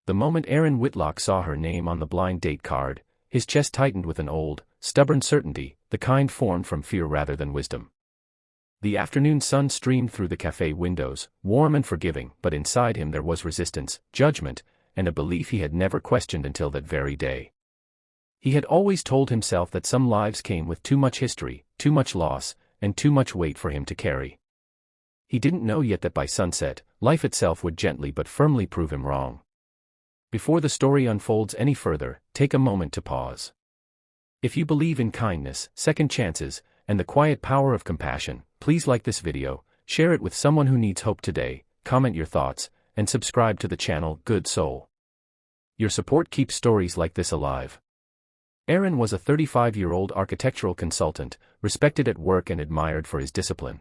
The moment Aaron Whitlock saw her name on the blind date card, his chest tightened with an old, stubborn certainty, the kind formed from fear rather than wisdom. The afternoon sun streamed through the cafe windows, warm and forgiving, but inside him there was resistance, judgment, and a belief he had never questioned until that very day. He had always told himself that some lives came with too much history, too much loss, and too much weight for him to carry. He didn't know yet that by sunset, life itself would gently but firmly prove him wrong. Before the story unfolds any further, take a moment to pause. If you believe in kindness, second chances, and the quiet power of compassion, please like this video, share it with someone who needs hope today, comment your thoughts, and subscribe to the channel Good Soul. Your support keeps stories like this alive. Aaron was a 35-year-old architectural consultant, respected at work and admired for his discipline.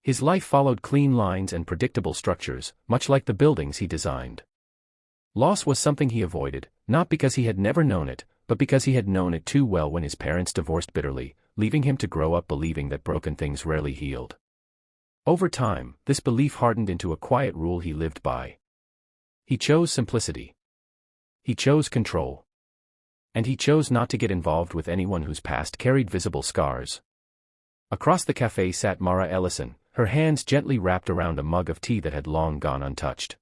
His life followed clean lines and predictable structures, much like the buildings he designed. Loss was something he avoided, not because he had never known it, but because he had known it too well when his parents divorced bitterly, leaving him to grow up believing that broken things rarely healed. Over time, this belief hardened into a quiet rule he lived by. He chose simplicity. He chose control. And he chose not to get involved with anyone whose past carried visible scars. Across the cafe sat Mara Ellison, her hands gently wrapped around a mug of tea that had long gone untouched.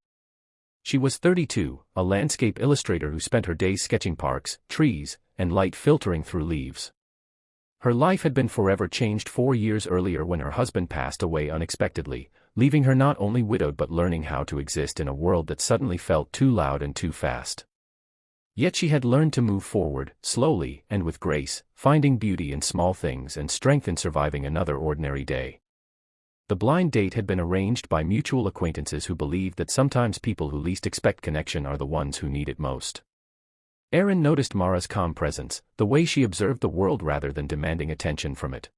She was 32, a landscape illustrator who spent her days sketching parks, trees, and light filtering through leaves. Her life had been forever changed 4 years earlier when her husband passed away unexpectedly, leaving her not only widowed but learning how to exist in a world that suddenly felt too loud and too fast. Yet she had learned to move forward, slowly and with grace, finding beauty in small things and strength in surviving another ordinary day. The blind date had been arranged by mutual acquaintances who believed that sometimes people who least expect connection are the ones who need it most. Aaron noticed Mara's calm presence, the way she observed the world rather than demanding attention from it.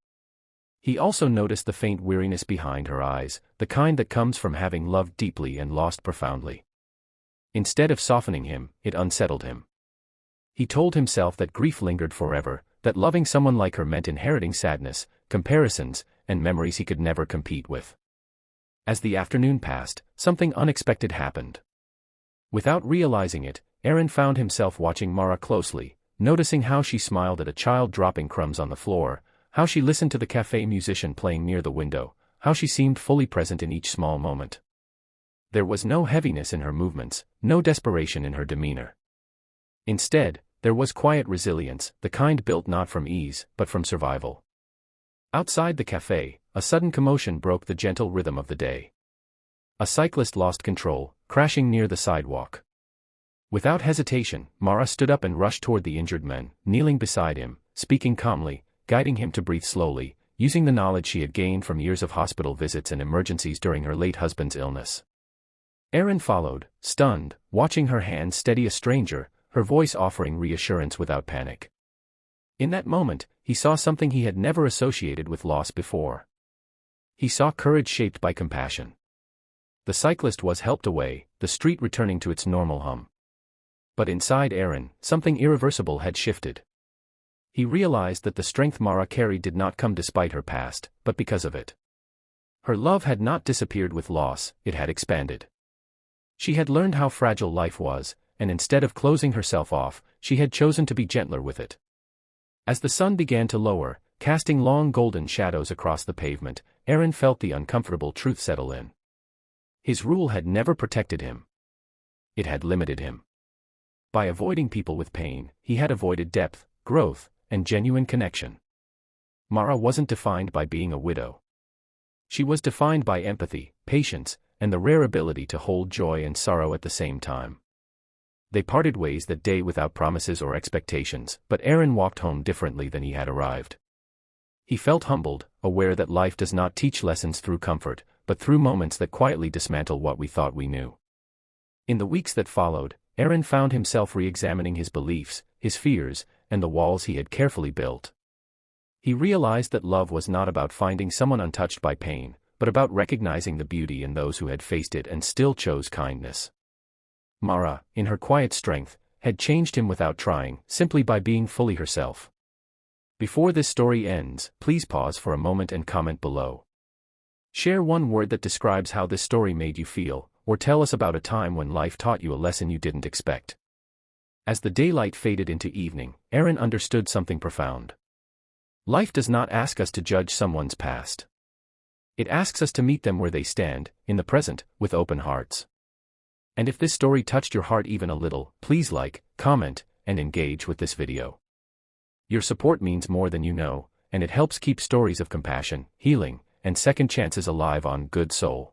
He also noticed the faint weariness behind her eyes, the kind that comes from having loved deeply and lost profoundly. Instead of softening him, it unsettled him. He told himself that grief lingered forever, that loving someone like her meant inheriting sadness, comparisons, and memories he could never compete with. As the afternoon passed, something unexpected happened. Without realizing it, Aaron found himself watching Mara closely, noticing how she smiled at a child dropping crumbs on the floor, how she listened to the cafe musician playing near the window, how she seemed fully present in each small moment. There was no heaviness in her movements, no desperation in her demeanor. Instead, there was quiet resilience, the kind built not from ease, but from survival. Outside the cafe, a sudden commotion broke the gentle rhythm of the day. A cyclist lost control, crashing near the sidewalk. Without hesitation, Mara stood up and rushed toward the injured man, kneeling beside him, speaking calmly, guiding him to breathe slowly, using the knowledge she had gained from years of hospital visits and emergencies during her late husband's illness. Aaron followed, stunned, watching her hand steady a stranger, her voice offering reassurance without panic. In that moment, he saw something he had never associated with loss before. He saw courage shaped by compassion. The cyclist was helped away, the street returning to its normal hum. But inside Aaron, something irreversible had shifted. He realized that the strength Mara carried did not come despite her past, but because of it. Her love had not disappeared with loss, it had expanded. She had learned how fragile life was, and instead of closing herself off, she had chosen to be gentler with it. As the sun began to lower, casting long golden shadows across the pavement, Aaron felt the uncomfortable truth settle in. His rule had never protected him. It had limited him. By avoiding people with pain, he had avoided depth, growth, and genuine connection. Mara wasn't defined by being a widow. She was defined by empathy, patience, and the rare ability to hold joy and sorrow at the same time. They parted ways that day without promises or expectations, but Aaron walked home differently than he had arrived. He felt humbled, aware that life does not teach lessons through comfort, but through moments that quietly dismantle what we thought we knew. In the weeks that followed, Aaron found himself re-examining his beliefs, his fears, and the walls he had carefully built. He realized that love was not about finding someone untouched by pain, but about recognizing the beauty in those who had faced it and still chose kindness. Mara, in her quiet strength, had changed him without trying, simply by being fully herself. Before this story ends, please pause for a moment and comment below. Share one word that describes how this story made you feel, or tell us about a time when life taught you a lesson you didn't expect. As the daylight faded into evening, Aaron understood something profound. Life does not ask us to judge someone's past. It asks us to meet them where they stand, in the present, with open hearts. And if this story touched your heart even a little, please like, comment, and engage with this video. Your support means more than you know, and it helps keep stories of compassion, healing, and second chances alive on Good Soul.